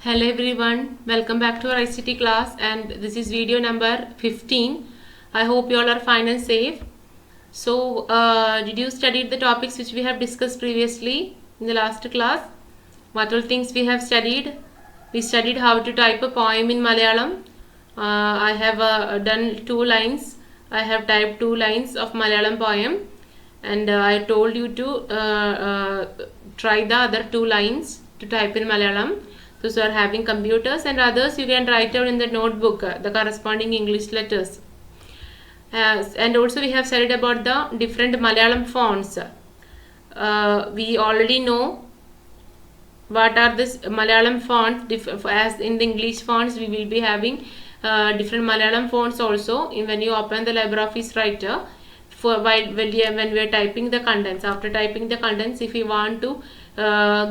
Hello everyone, welcome back to our ICT class, and this is video number 15. I hope you all are fine and safe. So, did you study the topics which we have discussed previously in the last class? What all things we have studied? We studied how to type a poem in Malayalam. I have done 2 lines. I have typed 2 lines of Malayalam poem, and I told you to try the other 2 lines to type in Malayalam. Those who are having computers, and others you can write down in the notebook the corresponding English letters. And also we have studied about the different Malayalam fonts. We already know what are this Malayalam fonts. As in the English fonts, we will be having different Malayalam fonts also when you open the LibreOffice Writer. When we are typing the contents, after typing the contents, if we want to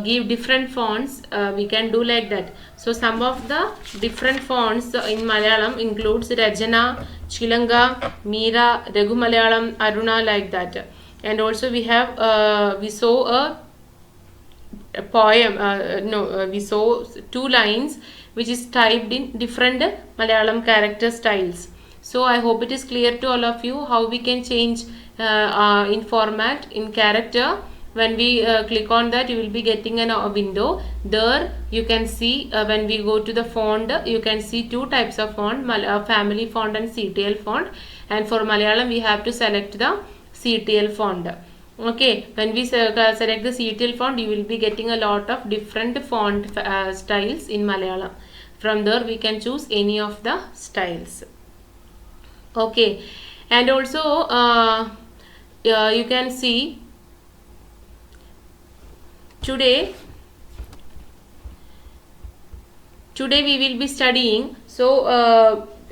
give different fonts, we can do like that. So some of the different fonts in Malayalam includes Rajana, Chilanga, Meera, Raghu Malayalam, Aruna, like that. And also we have we saw a poem. We saw 2 lines which is typed in different Malayalam character styles. So I hope it is clear to all of you how we can change in format, in character. When we click on that, you will be getting a window. There you can see when we go to the font, you can see 2 types of font, family font and CTL font. And for Malayalam, we have to select the CTL font. Okay, when we select the CTL font, you will be getting a lot of different font styles in Malayalam. From there, we can choose any of the styles. Okay, and also you can see today we will be studying. So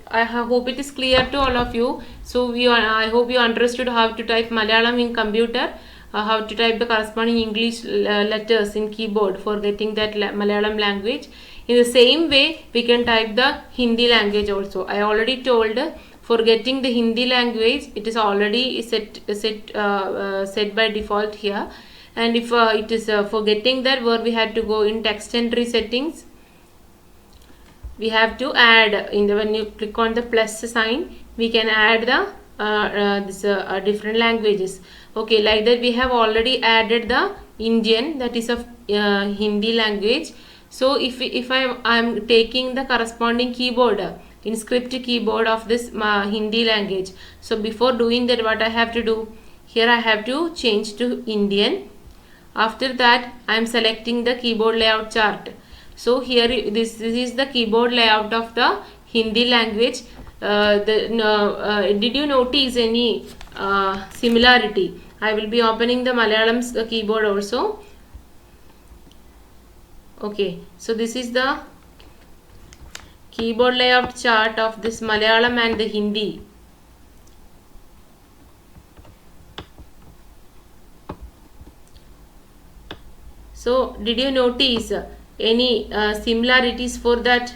I hope it is clear to all of you. So I hope you understood how to type Malayalam in computer, how to type the corresponding English letters in keyboard for getting that Malayalam language. In the same way, we can type the Hindi language also. I already told, for getting the Hindi language, it is already set by default here. And if it is for getting that, where we had to go in text entry settings, we have to add when you click on the plus sign, we can add the different languages. Okay, like that we have already added the Indian, that is of Hindi language. So if I am taking the corresponding keyboard, in script keyboard of this Hindi language, so before doing that, what I have to do, here I have to change to Indian. After that, I am selecting the keyboard layout chart. So here this is the keyboard layout of the Hindi language. Did you notice any similarity? I will be opening the Malayalam keyboard also. Okay, so this is the keyboard layout chart of this Malayalam and the Hindi. So did you notice any similarities for that?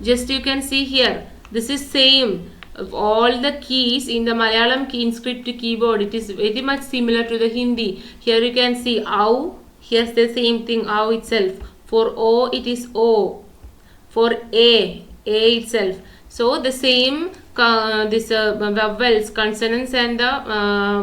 Just you can see here, this is same. All the keys in the Malayalam script keyboard, it is very much similar to the Hindi. Here you can see OW, here's the same thing, OW itself. For O, it is O. For A itself. So the same vowels, consonants and the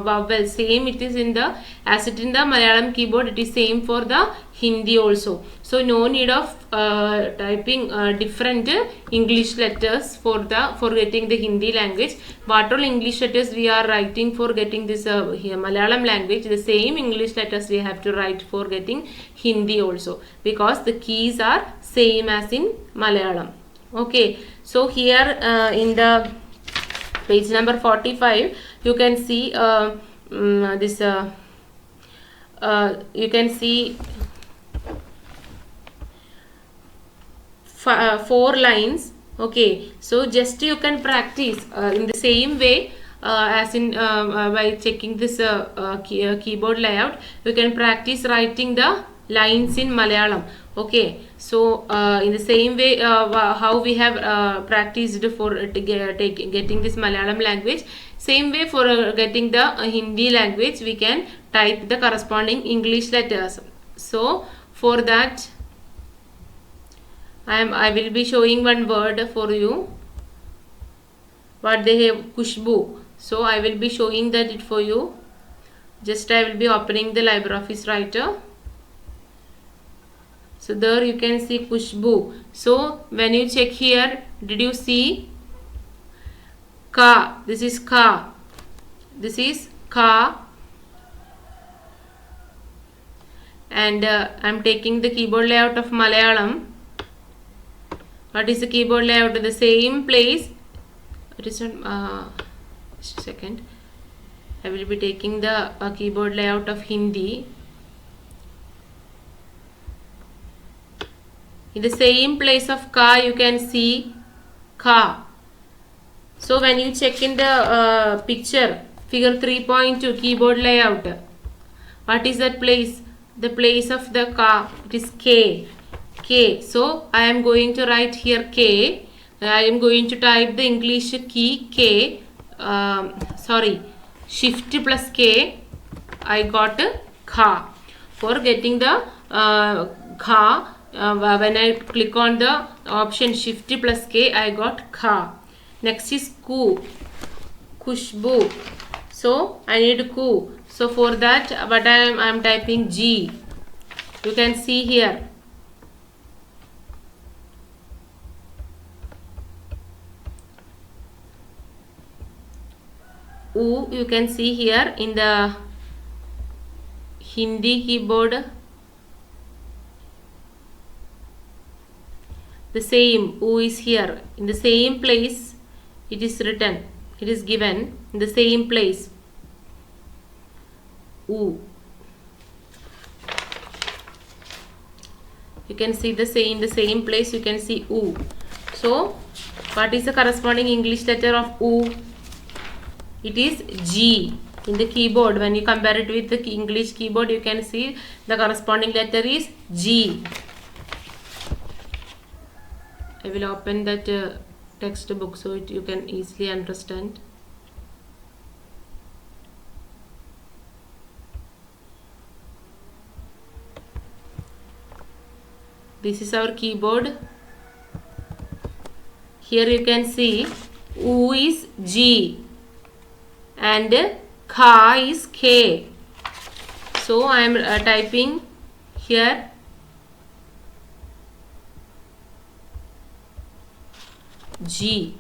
vowels, same it is in the, as it in the Malayalam keyboard, it is same for the Hindi also. So no need of typing different English letters for getting the Hindi language. What all English letters we are writing for getting this Malayalam language, the same English letters we have to write for getting Hindi also, because the keys are same as in Malayalam. Okay, so here in the page number 45, you can see this. You can see 4 lines. Okay, so just you can practice in the same way as in by checking this keyboard layout. You can practice writing the lines in Malayalam. Okay, so in the same way how we have practiced for getting this Malayalam language, same way for getting the Hindi language, we can type the corresponding English letters. So for that I will be showing one word for you. What they have, Khushbu. So I will be showing that it for you. Just I will be opening the LibreOffice Writer. So there you can see Khushbu. So when you check here, did you see Ka? This is Ka. This is Ka. And I am taking the keyboard layout of Malayalam. What is the keyboard layout? In the same place. It is just a second. I will be taking the keyboard layout of Hindi. In the same place of Ka, you can see Ka. So when you check in the picture, figure 3.2 keyboard layout, what is that place? The place of the Ka, it is K. K. So I am going to write here K. I am going to type the English key K. Shift plus K. I got Kha. For getting the Kha, when I click on the option Shift plus K, I got Kha. Next is Ku. Khushbu. So I need Ku. So for that, what I am typing G. You can see here. U, you can see here in the Hindi keyboard. The same U is here. In the same place it is written. It is given in the same place. U. You can see the same place you can see U. So what is the corresponding English letter of U? It is G. In the keyboard, when you compare it with the English keyboard, you can see the corresponding letter is G. I will open that textbook so you can easily understand. This is our keyboard. Here you can see U is G and Kha is K. So I am typing here G.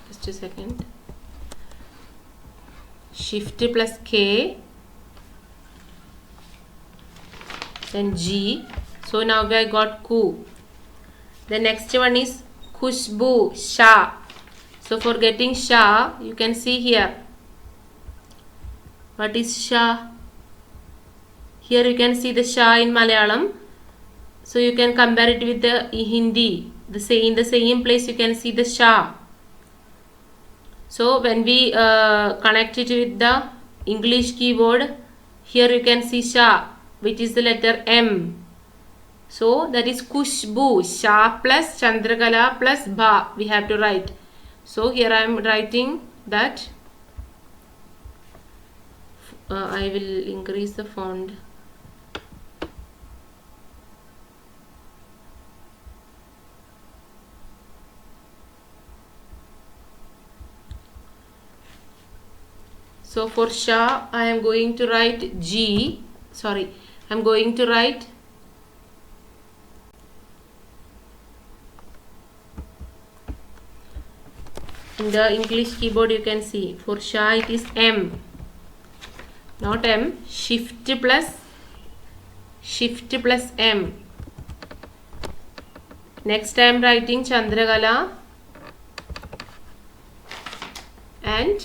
Just a second. Shift plus K, then G. So now I got Ku. The next one is Khushbu, Sha. So for getting Sha, you can see here. What is Sha? Here you can see the Sha in Malayalam. So you can compare it with the Hindi. In the same place you can see the Sha. So when we connect it with the English keyboard, here you can see Sha, which is the letter M. So that is Khushbu, Sha plus Chandrakala plus Ba we have to write. So here I am writing that. I will increase the font. So for Sha, I am going to write G. Sorry, I am going to write in the English keyboard. You can see for Sha it is M, not M. Shift plus M. Next I am writing Chandrakala and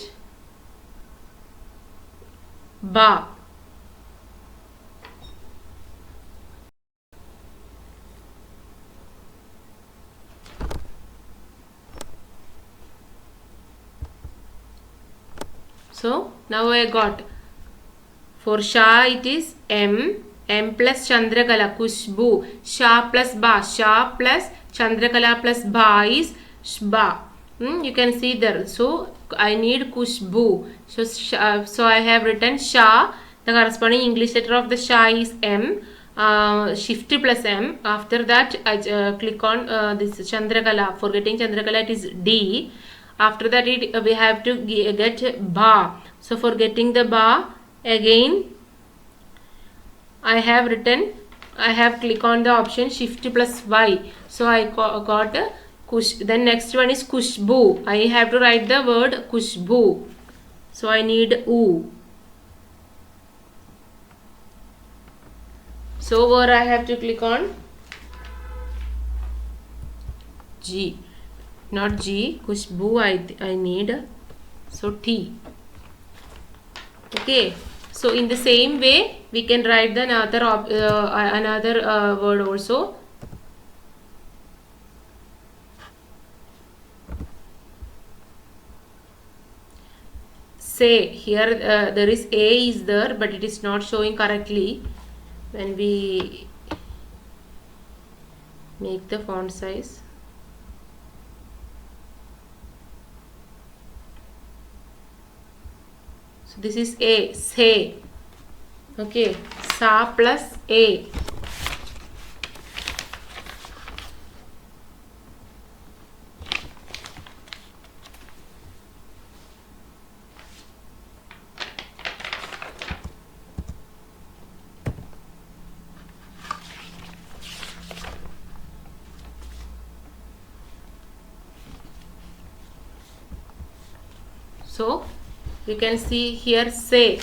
ba. So now I got, for Sha it is M plus Chandrakala, Kushbu. Sha plus Ba, Sha plus Chandrakala plus Ba is Shba. You can see there. So I need Kushbu. So I have written Sha. The corresponding English letter of the Sha is M. Shift plus M. After that I click on this Chandrakala. For getting Chandrakala it is D. After that we have to get Ba. So for getting the Ba, again I have click on the option Shift plus Y. So I got Kush. Then next one is Kushbu. I have to write the word Kushbu. So I need U. So where I have to click on G. Not G, Kushbu I need. So T. Okay. So in the same way we can write the another word also. Say. Here there is A is there, but it is not showing correctly when we make the font size. So this is A, say. Okay, Sa plus A. So you can see here say.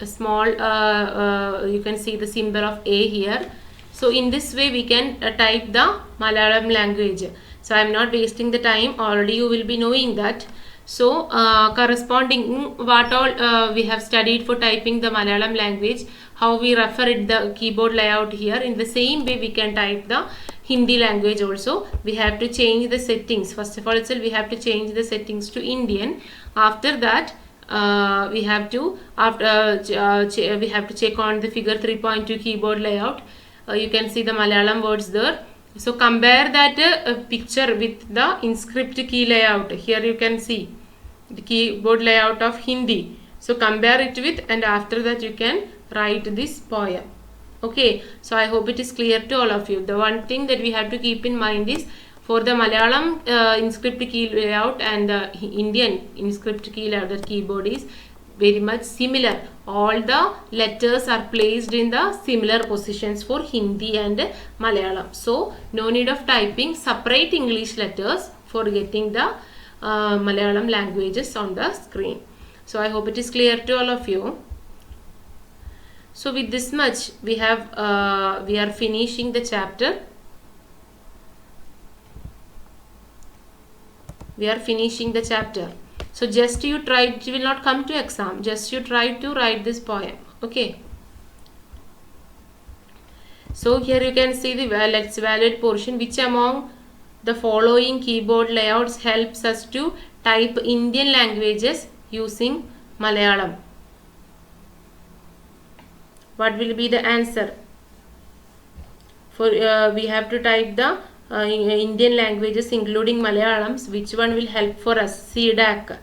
A small you can see the symbol of A here. So in this way we can type the Malayalam language. So I am not wasting the time, already you will be knowing that. So corresponding what all we have studied for typing the Malayalam language, how we refer it the keyboard layout here, in the same way we can type the Hindi language also. We have to change the settings. First of all itself we have to change the settings to Indian. After that we have to we have to check on the figure 3.2 keyboard layout. You can see the Malayalam words there. So compare that picture with the InScript key layout. Here you can see the keyboard layout of Hindi. So compare it with, and after that you can write this poem. Okay, so I hope it is clear to all of you. The one thing that we have to keep in mind is, for the Malayalam InScript key layout and the Indian InScript key layout, the keyboard is very much similar. All the letters are placed in the similar positions for Hindi and Malayalam. So no need of typing separate English letters for getting the Malayalam languages on the screen. So I hope it is clear to all of you. So with this much we have we are finishing the chapter. We are finishing the chapter. So just you try, it will not come to exam, just you try to write this poem. Okay. So here you can see the let's evaluate portion. Which among the following keyboard layouts helps us to type Indian languages using Malayalam? What will be the answer? For we have to type the Indian languages including Malayalam. Which one will help for us? CDAC,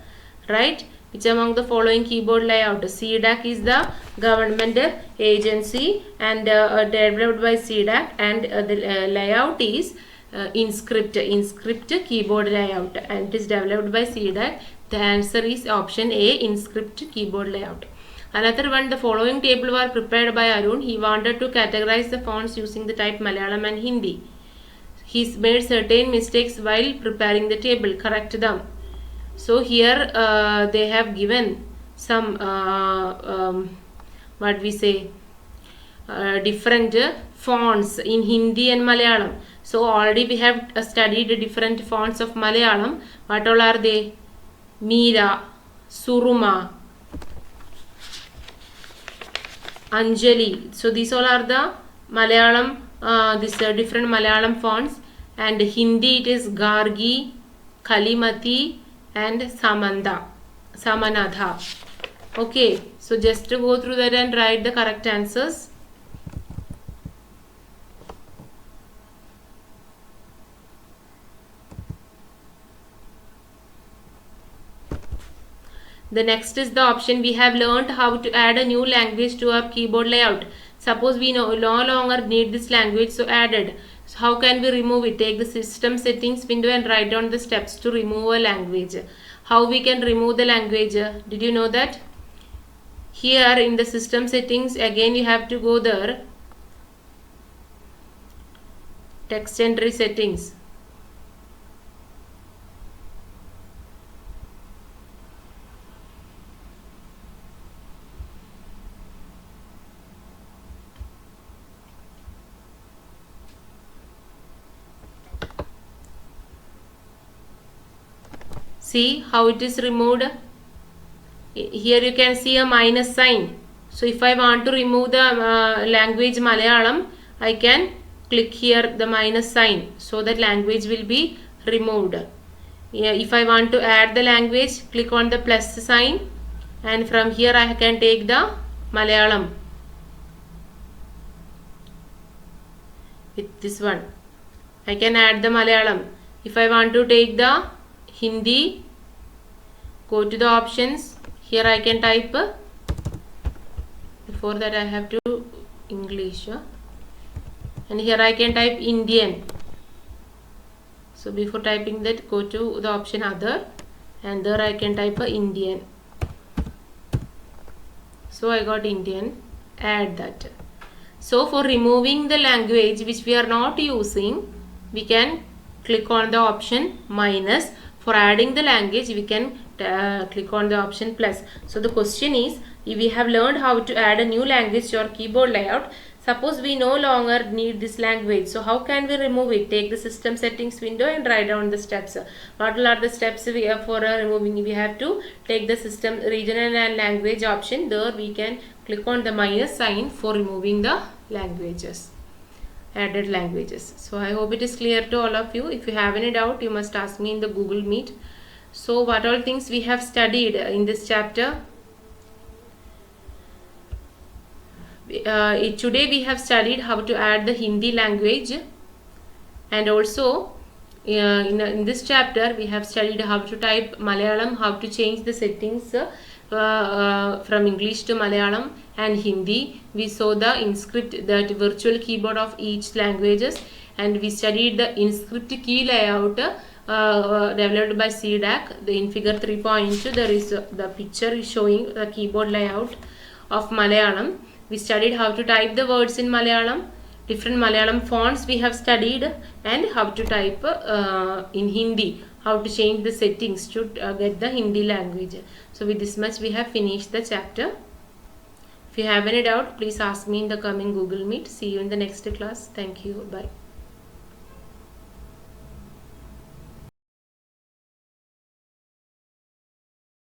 right? Which among the following keyboard layout? CDAC is the government agency and developed by CDAC, and the layout is InScript keyboard layout, and it is developed by CDAC. The answer is option A, InScript keyboard layout. Another one, the following table were prepared by Arun. He wanted to categorize the fonts using the type Malayalam and Hindi. He made certain mistakes while preparing the table. Correct them. So here they have given some what we say different fonts in Hindi and Malayalam. So already we have studied different fonts of Malayalam. What all are they? Meera, Suruma, Anjali. So these all are the Malayalam, different Malayalam fonts, and Hindi it is Gargi, Kalimati and Samanadha. Okay, so just to go through that and write the correct answers. The next is the option, we have learned how to add a new language to our keyboard layout. Suppose we no longer need this language, so added. So how can we remove it? Take the system settings window and write down the steps to remove a language. How we can remove the language? Did you know that? Here in the system settings, again you have to go there. Text entry settings. See how it is removed. Here you can see a minus sign. So if I want to remove the language Malayalam, I can click here the minus sign, so that language will be removed. If I want to add the language, click on the plus sign, and from here I can take the Malayalam with this one. I can add the Malayalam. If I want to take the Hindi, go to the options. Here I can type, before that I have to English, and here I can type Indian. So before typing that, go to the option other, and there I can type Indian. So I got Indian, add that. So for removing the language which we are not using, we can click on the option minus. For adding the language, we can click on the option plus. So the question is, if we have learned how to add a new language to our keyboard layout, suppose we no longer need this language, so how can we remove it? Take the system settings window and write down the steps. What are the steps we have for removing? We have to take the system regional and language option. There we can click on the minus sign for removing the languages, added languages. So I hope it is clear to all of you. If you have any doubt, you must ask me in the Google Meet. So what all things we have studied in this chapter? Today we have studied how to add the Hindi language, and also in this chapter we have studied how to type Malayalam, how to change the settings from English to Malayalam and Hindi. We saw the InScript, that virtual keyboard of each languages, and we studied the InScript key layout developed by CDAC. In figure 3.2 there is the picture showing the keyboard layout of Malayalam. We studied how to type the words in Malayalam, different Malayalam fonts we have studied, and how to type in Hindi, how to change the settings to get the Hindi language. So with this much we have finished the chapter. If you have any doubt, please ask me in the coming Google Meet. See you in the next class. Thank you. Bye.